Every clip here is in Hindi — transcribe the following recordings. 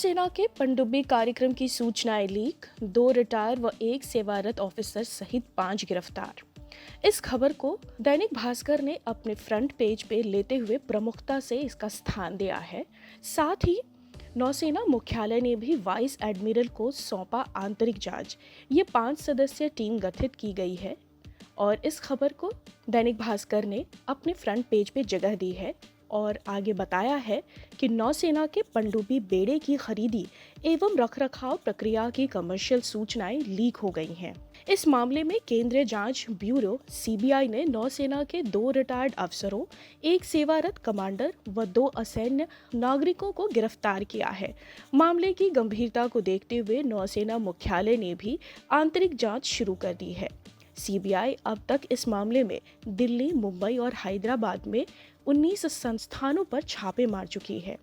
नौसेना के पनडुब्बी कार्यक्रम की सूचनाएं लीक, 2 रिटायर व 1 सेवारत ऑफिसर सहित 5 गिरफ्तार। इस खबर को दैनिक भास्कर ने अपने फ्रंट पेज पे लेते हुए प्रमुखता से इसका स्थान दिया है। साथ ही नौसेना मुख्यालय ने भी वाइस एडमिरल को सौंपा आंतरिक जांच। ये 5 सदस्यीय टीम गठित की गई है और इस खबर को दैनिक भास्कर ने अपने फ्रंट पेज पे जगह दी है और आगे बताया है कि नौसेना के पनडुब्बी बेड़े की खरीदी एवं रखरखाव प्रक्रिया की कमर्शियल सूचनाएं लीक हो गई हैं। इस मामले में केंद्रीय जांच ब्यूरो सीबीआई ने नौसेना के 2 रिटायर्ड अफसरों, 1 सेवारत कमांडर व 2 असैन्य नागरिकों को गिरफ्तार किया है। मामले की गंभीरता को देखते हुए नौसेना मुख्यालय ने भी आंतरिक जांच शुरू कर दी है। सीबीआई अब तक इस मामले में दिल्ली, मुंबई और हैदराबाद में 19 संस्थानों पर छापे मार चुकी है।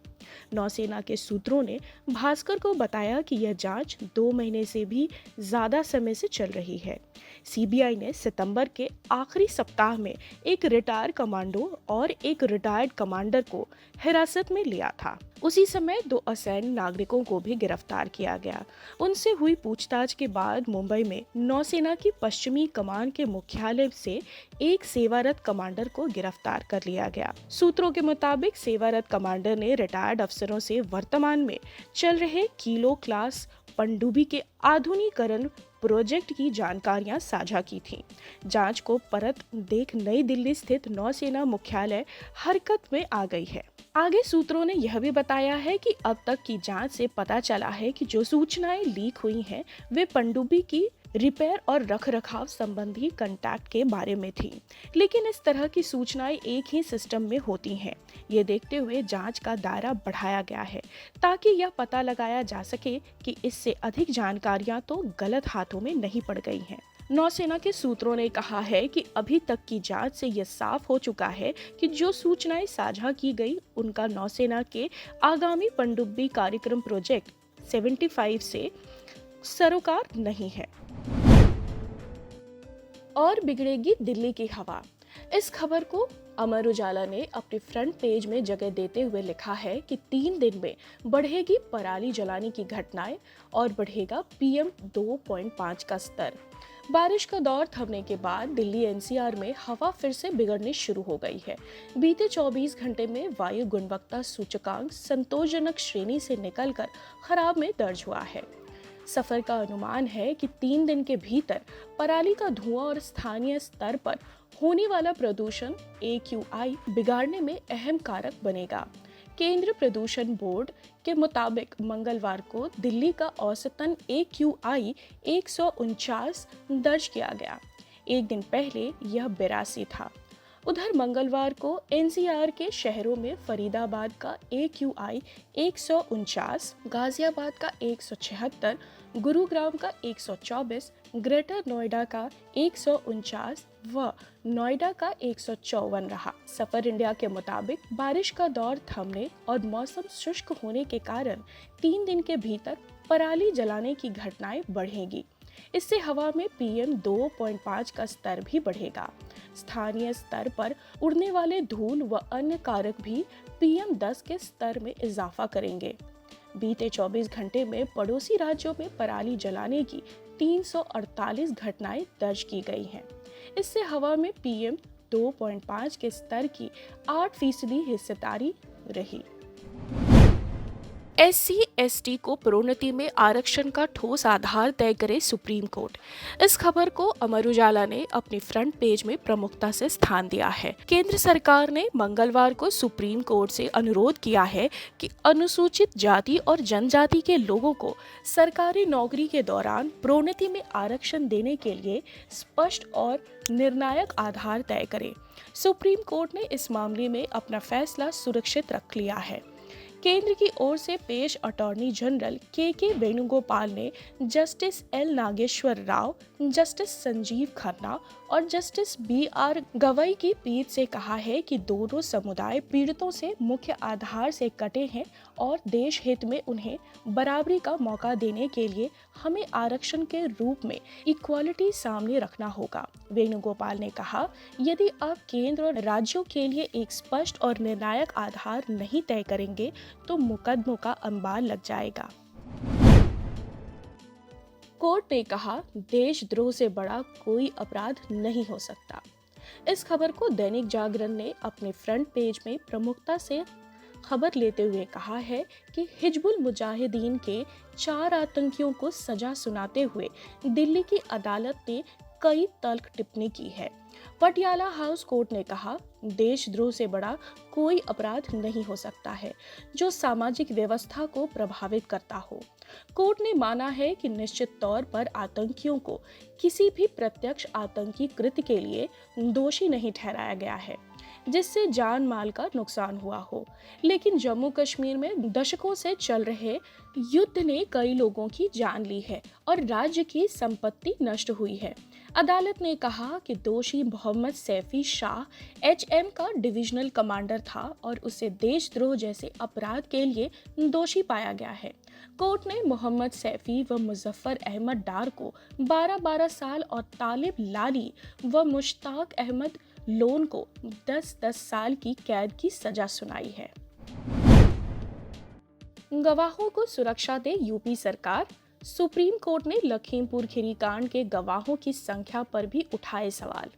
नौसेना के सूत्रों ने भास्कर को बताया कि यह जांच 2 महीने से भी ज्यादा समय से चल रही है। सीबीआई ने सितंबर के आखिरी सप्ताह में एक रिटायर्ड कमांडो और एक रिटायर्ड कमांडर को हिरासत में लिया था। उसी समय 2 असैन्य नागरिकों को भी गिरफ्तार किया गया। उनसे हुई पूछताछ के बाद मुंबई में नौसेना की पश्चिमी कमान के मुख्यालय से एक सेवारत कमांडर को गिरफ्तार कर लिया गया। सूत्रों के मुताबिक सेवारत कमांडर ने रिटायर्ड अफसरों से वर्तमान में चल रहे किलो क्लास पनडुब्बी के आधुनिकीकरण प्रोजेक्ट की जानकारियां साझा की थीं। जांच को परत देख नई दिल्ली स्थित नौसेना मुख्यालय हरकत में आ गई है। आगे सूत्रों ने यह भी बताया है कि अब तक की जांच से पता चला है कि जो सूचनाएं लीक हुई हैं, वे पनडुब्बी की रिपेयर और रखरखाव संबंधी कॉन्टैक्ट के बारे में थी, लेकिन इस तरह की सूचनाएं एक ही सिस्टम में होती हैं। ये देखते हुए जांच का दायरा बढ़ाया गया है ताकि यह पता लगाया जा सके कि इससे अधिक जानकारियां तो गलत हाथों में नहीं पड़ गई हैं। नौसेना के सूत्रों ने कहा है कि अभी तक की जांच से यह साफ हो चुका है कि जो सूचनाएं साझा की गई उनका नौसेना के आगामी पनडुब्बी कार्यक्रम प्रोजेक्ट 75 से सरोकार नहीं है। और बिगड़ेगी दिल्ली की हवा। इस खबर को अमर उजाला ने अपने फ्रंट पेज में जगह देते हुए लिखा है कि 3 दिन में बढ़ेगी पराली जलाने की घटनाएं और बढ़ेगा PM 2.5 का स्तर। बारिश का दौर थमने के बाद दिल्ली एनसीआर में हवा फिर से बिगड़नी शुरू हो गई है। बीते 24 घंटे में वायु गुणवत्ता सूचकांक संतोषजनक श्रेणी से निकलकर खराब में दर्ज हुआ है। सफर का अनुमान है कि 3 दिन के भीतर पराली का धुआं और स्थानीय स्तर पर होने वाला प्रदूषण AQI बिगाड़ने में अहम कारक बनेगा। केंद्रीय प्रदूषण बोर्ड के मुताबिक मंगलवार को दिल्ली का औसतन AQI 149 दर्ज किया गया। एक दिन पहले यह 82 था। उधर मंगलवार को एनसीआर के शहरों में फरीदाबाद का AQI 149, गाजियाबाद का 176, गुरुग्राम का 124, ग्रेटर नोएडा का 149 व नोएडा का 154 रहा। सफर इंडिया के मुताबिक बारिश का दौर थमने और मौसम शुष्क होने के कारण 3 दिन के भीतर पराली जलाने की घटनाएं बढ़ेंगी। इससे हवा में PM 2.5 का स्तर भी बढ़ेगा। स्थानीय स्तर पर उड़ने वाले धूल व अन्य कारक भी PM 10 के स्तर में इजाफा करेंगे। बीते 24 घंटे में पड़ोसी राज्यों में पराली जलाने की 348 घटनाएं दर्ज की गई हैं। इससे हवा में PM 2.5 के स्तर की 8% हिस्सेदारी रही। SC/ST को प्रोन्नति में आरक्षण का ठोस आधार तय करे सुप्रीम कोर्ट। इस खबर को अमर उजाला ने अपने फ्रंट पेज में प्रमुखता से स्थान दिया है। केंद्र सरकार ने मंगलवार को सुप्रीम कोर्ट से अनुरोध किया है कि अनुसूचित जाति और जनजाति के लोगों को सरकारी नौकरी के दौरान प्रोन्नति में आरक्षण देने के लिए स्पष्ट और निर्णायक आधार तय करे। सुप्रीम कोर्ट ने इस मामले में अपना फैसला सुरक्षित रख लिया है। केंद्र की ओर से पेश अटॉर्नी जनरल के वेणुगोपाल ने justice L Nageswara Rao, justice Sanjiv Khanna और जस्टिस BR गवई की पीठ से कहा है कि दोनों समुदाय पीड़ितों से मुख्य आधार से कटे हैं और देश हित में उन्हें बराबरी का मौका देने के लिए हमें आरक्षण के रूप में इक्वालिटी सामने रखना होगा। वेणुगोपाल ने कहा, यदि आप केंद्र और राज्यों के लिए एक स्पष्ट और निर्णायक आधार नहीं तय करेंगे तो मुकदमों का अंबार लग जाएगा। कोर्ट ने कहा, देशद्रोह से बड़ा कोई अपराध नहीं हो सकता। इस खबर को दैनिक जागरण ने अपने फ्रंट पेज में प्रमुखता से खबर लेते हुए कहा है कि हिजबुल मुजाहिदीन के 4 आतंकियों को सजा सुनाते हुए दिल्ली की अदालत ने कई तल्ख टिप्पणी की है। पटियाला हाउस कोर्ट ने कहा, देशद्रोह से बड़ा कोई अपराध नहीं हो सकता है जो सामाजिक व्यवस्था को प्रभावित करता हो। कोर्ट ने माना है कि निश्चित तौर पर आतंकियों को किसी भी प्रत्यक्ष आतंकी कृत्य के लिए दोषी नहीं ठहराया गया है जिससे जान माल का नुकसान हुआ हो, लेकिन जम्मू कश्मीर में दशकों से चल रहे युद्ध ने कई लोगों की जान ली है और राज्य की संपत्ति नष्ट हुई है। अदालत ने कहा कि दोषी मोहम्मद सैफी शाह HM का डिविजनल कमांडर था और उसे देशद्रोह जैसे अपराध के लिए दोषी पाया गया है। कोर्ट ने मोहम्मद सैफी व मुजफ्फर अहमद डार को 12-12 साल और तालिब लाली व मुश्ताक अहमद लोन को 10-10 साल की कैद की सजा सुनाई है। गवाहों को सुरक्षा दे यूपी सरकार। सुप्रीम कोर्ट ने लखीमपुर खीरी कांड के गवाहों की संख्या पर भी उठाए सवाल।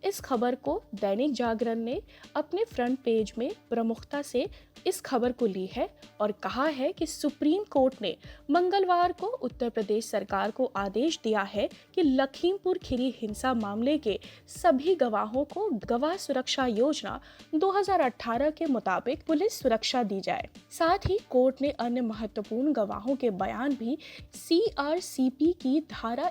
इस खबर को दैनिक जागरण ने अपने फ्रंट पेज में प्रमुखता से इस खबर को ली है और कहा है कि सुप्रीम कोर्ट ने मंगलवार को उत्तर प्रदेश सरकार को आदेश दिया है कि लखीमपुर खीरी हिंसा मामले के सभी गवाहों को गवाह सुरक्षा योजना 2018 के मुताबिक पुलिस सुरक्षा दी जाए। साथ ही कोर्ट ने अन्य महत्वपूर्ण गवाहों के बयान भी CRCP की धारा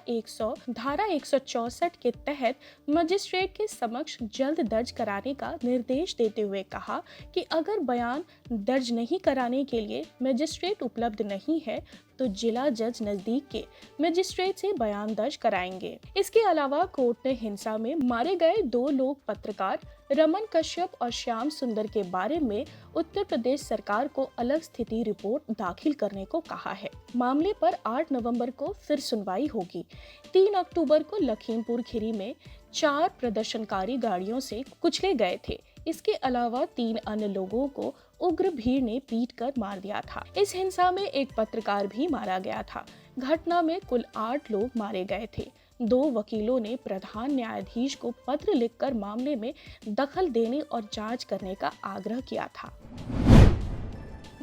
164 के तहत मजिस्ट्रेट के समक्ष जल्द दर्ज कराने का निर्देश देते हुए कहा कि अगर बयान दर्ज नहीं कराने के लिए मजिस्ट्रेट उपलब्ध नहीं है तो जिला जज नजदीक के मजिस्ट्रेट से बयान दर्ज कराएंगे। इसके अलावा कोर्ट ने हिंसा में मारे गए 2 लोक पत्रकार रमन कश्यप और श्याम सुंदर के बारे में उत्तर प्रदेश सरकार को अलग स्थिति रिपोर्ट दाखिल करने को कहा है। मामले पर 8 नवंबर को फिर सुनवाई होगी। 3 अक्टूबर को लखीमपुर खीरी में 4 प्रदर्शनकारी गाड़ियों से कुचले गए थे। इसके अलावा 3 अन्य लोगों को उग्र भीड़ ने पीट कर मार दिया था। इस हिंसा में एक पत्रकार भी मारा गया था। घटना में कुल 8 लोग मारे गए थे। 2 वकीलों ने प्रधान न्यायाधीश को पत्र लिखकर मामले में दखल देने और जांच करने का आग्रह किया था।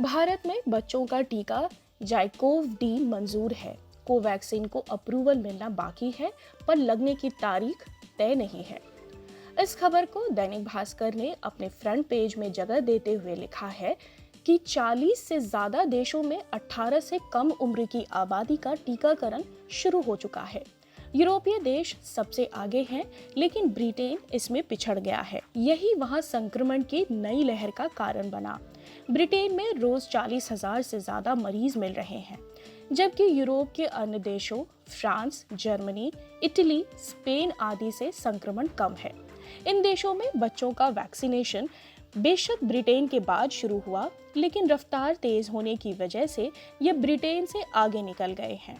भारत में बच्चों का टीका जाइकोव-D मंजूर है। कोवैक्सीन को अप्रूवल मिलना बाकी है पर लगने की तारीख तय नहीं है। इस खबर को दैनिक भास्कर ने अपने फ्रंट पेज में जगह देते हुए लिखा है कि 40 से ज्यादा देशों में 18 से कम उम्र की आबादी का टीकाकरण शुरू हो चुका है। यूरोपीय देश सबसे आगे हैं, लेकिन ब्रिटेन इसमें पिछड़ गया है। यही वहां संक्रमण की नई लहर का कारण बना। ब्रिटेन में रोज 40,000 से ज्यादा मरीज मिल रहे हैं, जबकि यूरोप के अन्य देशों फ्रांस, जर्मनी, इटली, स्पेन आदि से संक्रमण कम है। इन देशों में बच्चों का वैक्सीनेशन बेशक ब्रिटेन के बाद शुरू हुआ, लेकिन रफ्तार तेज होने की वजह से ये ब्रिटेन से आगे निकल गए हैं।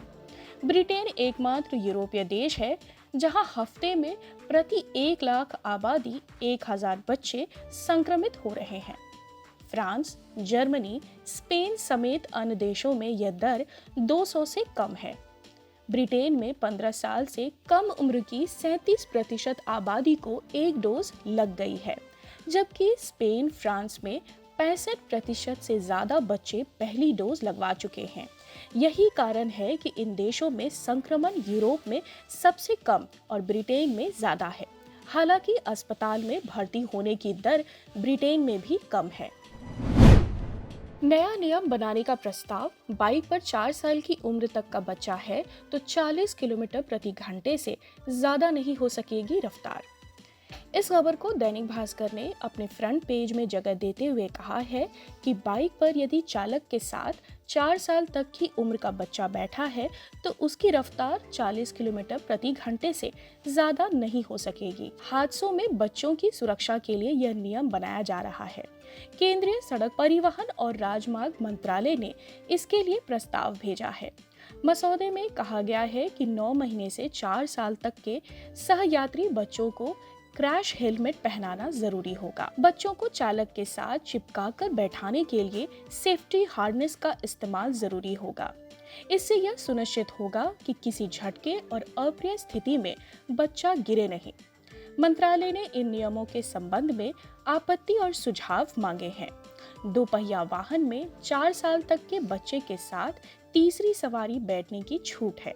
ब्रिटेन एकमात्र यूरोपीय देश है जहां हफ्ते में प्रति 1 लाख आबादी 1000 बच्चे संक्रमित हो रहे हैं। फ्रांस, जर्मनी, स्पेन समेत अन्य देशों में यह दर 200 से कम है। ब्रिटेन में 15 साल से कम उम्र की 37% आबादी को 1 डोज लग गई है, जबकि स्पेन, फ्रांस में 65% से ज्यादा बच्चे पहली डोज लगवा चुके हैं। यही कारण है कि इन देशों में संक्रमण यूरोप में सबसे कम और ब्रिटेन में ज्यादा है। हालांकि अस्पताल में भर्ती होने की दर ब्रिटेन में भी कम है। नया नियम बनाने का प्रस्ताव। बाइक पर 4 साल की उम्र तक का बच्चा है तो 40 किलोमीटर प्रति घंटे से ज्यादा नहीं हो सकेगी रफ्तार। इस खबर को दैनिक भास्कर ने अपने फ्रंट पेज में जगह देते हुए कहा है कि बाइक पर यदि चालक के साथ 4 साल तक की उम्र का बच्चा बैठा है तो उसकी रफ्तार 40 किलोमीटर प्रति घंटे से ज्यादा नहीं हो सकेगी। हादसों में बच्चों की सुरक्षा के लिए यह नियम बनाया जा रहा है। केंद्रीय सड़क परिवहन और राजमार्ग मंत्रालय ने इसके लिए प्रस्ताव भेजा है। मसौदे में कहा गया है कि 9 महीने से 4 साल तक के सहयात्री बच्चों को क्रैश हेलमेट पहनाना जरूरी होगा। बच्चों को चालक के साथ चिपकाकर बैठाने के लिए सेफ्टी हार्नेस का इस्तेमाल जरूरी होगा। इससे यह सुनिश्चित होगा कि किसी झटके और अप्रिय स्थिति में बच्चा गिरे नहीं। मंत्रालय ने इन नियमों के संबंध में आपत्ति और सुझाव मांगे हैं। दोपहिया वाहन में 4 साल तक के बच्चे के साथ तीसरी सवारी बैठने की छूट है।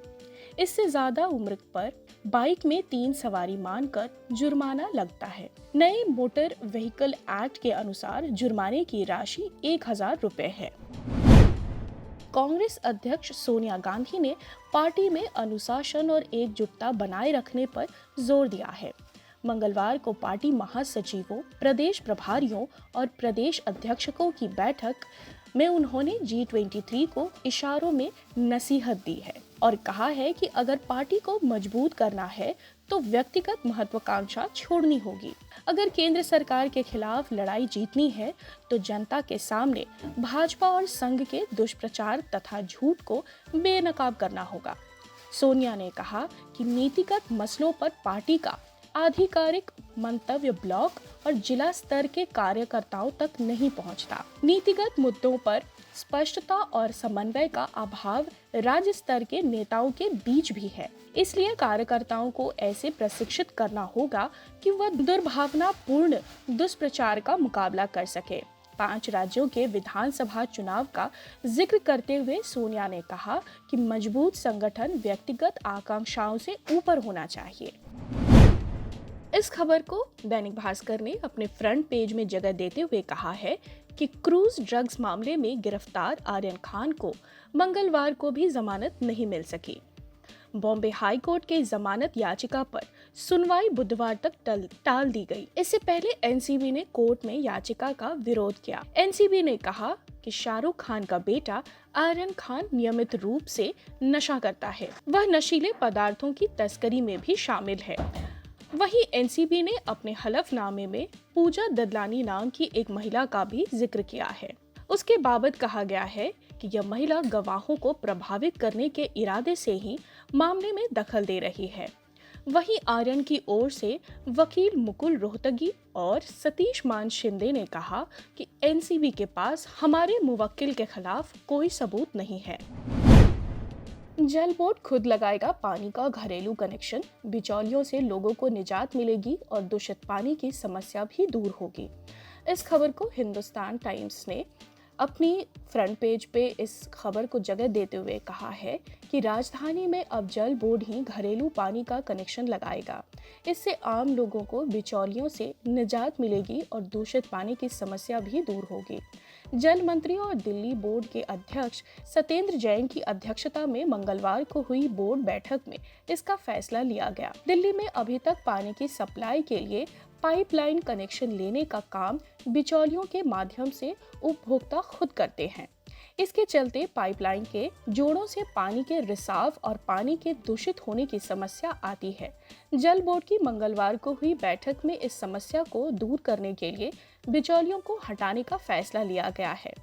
इससे ज्यादा उम्र पर बाइक में 3 सवारी मानकर जुर्माना लगता है। नए मोटर व्हीकल एक्ट के अनुसार जुर्माने की राशि 1000 रुपए है। कांग्रेस अध्यक्ष सोनिया गांधी ने पार्टी में अनुशासन और एकजुटता बनाए रखने पर जोर दिया है। मंगलवार को पार्टी महासचिवों, प्रदेश प्रभारियों और प्रदेश अध्यक्षों की बैठक में उन्होंने G23 को इशारों में नसीहत दी है और कहा है कि अगर पार्टी को मजबूत करना है तो व्यक्तिगत महत्वाकांक्षा छोड़नी होगी। अगर केंद्र सरकार के खिलाफ लड़ाई जीतनी है तो जनता के सामने भाजपा और संघ के दुष्प्रचार तथा झूठ को बेनकाब करना होगा। सोनिया ने कहा कि नीतिगत मसलों पर पार्टी का आधिकारिक मंतव्य ब्लॉक और जिला स्तर के कार्यकर्ताओं तक नहीं पहुंचता। नीतिगत मुद्दों पर स्पष्टता और समन्वय का अभाव राज्य स्तर के नेताओं के बीच भी है। इसलिए कार्यकर्ताओं को ऐसे प्रशिक्षित करना होगा कि वह दुर्भावनापूर्ण दुष्प्रचार का मुकाबला कर सके। 5 राज्यों के विधानसभा चुनाव का जिक्र करते हुए सोनिया ने कहा कि मजबूत संगठन व्यक्तिगत आकांक्षाओं से ऊपर होना चाहिए। इस खबर को दैनिक भास्कर ने अपने फ्रंट पेज में जगह देते हुए कहा है कि क्रूज ड्रग्स मामले में गिरफ्तार आर्यन खान को मंगलवार को भी जमानत नहीं मिल सकी। बॉम्बे हाई कोर्ट के जमानत याचिका पर सुनवाई बुधवार तक टाल दी गई। इससे पहले एनसीबी ने कोर्ट में याचिका का विरोध किया। एनसीबी ने कहा कि शाहरुख खान का बेटा आर्यन खान नियमित रूप से नशा करता है। वह नशीले पदार्थों की तस्करी में भी शामिल है। वहीं एनसीबी ने अपने हलफनामे में पूजा ददलानी नाम की एक महिला का भी जिक्र किया है। उसके बाबत कहा गया है कि यह महिला गवाहों को प्रभावित करने के इरादे से ही मामले में दखल दे रही है। वहीं आर्यन की ओर से वकील मुकुल रोहतगी और सतीश मान शिंदे ने कहा कि एनसीबी के पास हमारे मुवक्किल के खिलाफ कोई सबूत नहीं है। जल बोर्ड खुद लगाएगा पानी का घरेलू कनेक्शन, बिचौलियों से लोगों को निजात मिलेगी और दूषित पानी की समस्या भी दूर होगी। इस खबर को हिंदुस्तान टाइम्स ने अपनी फ्रंट पेज पे इस खबर को जगह देते हुए कहा है कि राजधानी में अब जल बोर्ड ही घरेलू पानी का कनेक्शन लगाएगा। इससे आम लोगों को बिचौलियों से निजात मिलेगी और दूषित पानी की समस्या भी दूर होगी। जल मंत्री और दिल्ली बोर्ड के अध्यक्ष सत्येंद्र जैन की अध्यक्षता में मंगलवार को हुई बोर्ड बैठक में इसका फैसला लिया गया। दिल्ली में अभी तक पानी की सप्लाई के लिए पाइपलाइन कनेक्शन लेने का काम बिचौलियों के माध्यम से उपभोक्ता खुद करते हैं। इसके चलते पाइपलाइन के जोड़ों से पानी के रिसाव और पानी के दूषित होने की समस्या आती है। जल बोर्ड की मंगलवार को हुई बैठक में इस समस्या को दूर करने के लिए बिचौलियों को हटाने का फैसला लिया गया है।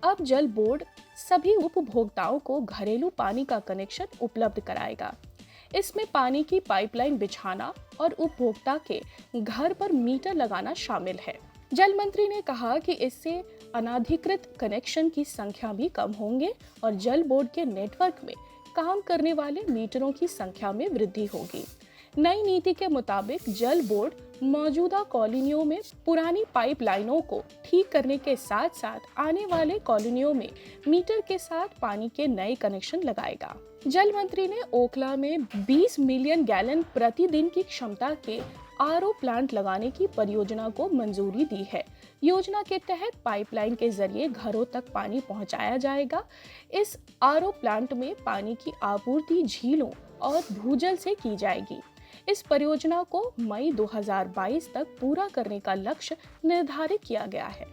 अब जल बोर्ड सभी उपभोक्ताओं को घरेलू पानी का कनेक्शन उपलब्ध कराएगा। इसमें पानी की पाइपलाइन बिछाना और उपभोक्ता के घर पर मीटर लगाना शामिल है। जल मंत्री ने कहा कि इससे अनाधिकृत कनेक्शन की संख्या भी कम होंगे और जल बोर्ड के नेटवर्क में काम करने वाले मीटरों की संख्या में वृद्धि होगी। नई नीति के मुताबिक जल बोर्ड मौजूदा कॉलोनियों में पुरानी पाइपलाइनों को ठीक करने के साथ साथ आने वाले कॉलोनियों में मीटर के साथ पानी के नए कनेक्शन लगाएगा। जल मंत्री ने ओखला में 20 मिलियन गैलन प्रतिदिन की क्षमता के आरओ प्लांट लगाने की परियोजना को मंजूरी दी है। योजना के तहत पाइपलाइन के जरिए घरों तक पानी पहुंचाया जाएगा। इस आरओ प्लांट में पानी की आपूर्ति झीलों और भूजल से की जाएगी। इस परियोजना को मई 2022 तक पूरा करने का लक्ष्य निर्धारित किया गया है।